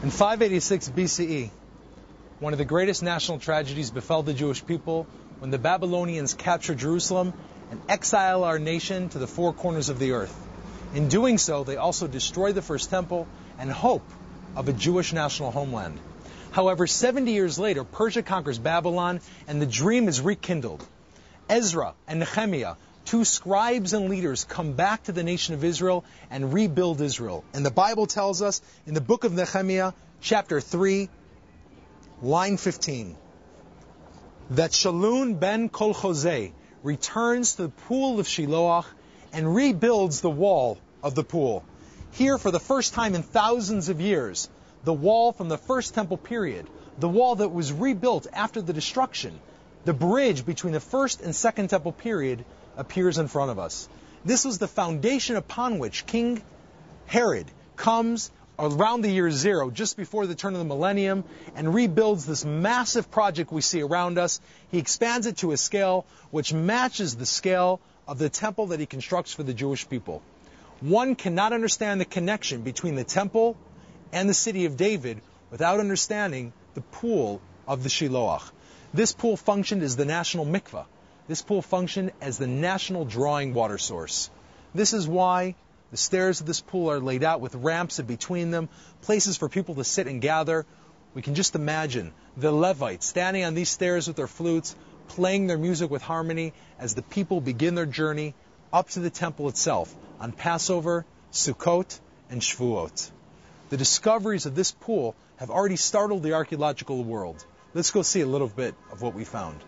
In 586 BCE, one of the greatest national tragedies befell the Jewish people when the Babylonians captured Jerusalem and exiled our nation to the four corners of the earth. In doing so, they also destroyed the first temple and hope of a Jewish national homeland. However, 70 years later, Persia conquers Babylon and the dream is rekindled. Ezra and Nehemiah, two scribes and leaders, come back to the nation of Israel and rebuild Israel. And the Bible tells us in the book of Nehemiah, chapter 3, line 15, that Shalun ben Kol-Hoseh returns to the pool of Shiloach and rebuilds the wall of the pool. Here, for the first time in thousands of years, the wall from the first temple period, the wall that was rebuilt after the destruction, the bridge between the first and second temple period, appears in front of us. This was the foundation upon which King Herod comes around the year 0, just before the turn of the millennium, and rebuilds this massive project we see around us. He expands it to a scale which matches the scale of the temple that he constructs for the Jewish people. One cannot understand the connection between the temple and the city of David without understanding the pool of the Shiloach. This pool functioned as the national mikveh. This pool functioned as the national drawing water source. This is why the stairs of this pool are laid out with ramps in between them, places for people to sit and gather. We can just imagine the Levites standing on these stairs with their flutes, playing their music with harmony as the people begin their journey up to the temple itself on Passover, Sukkot, and Shavuot. The discoveries of this pool have already startled the archaeological world. Let's go see a little bit of what we found.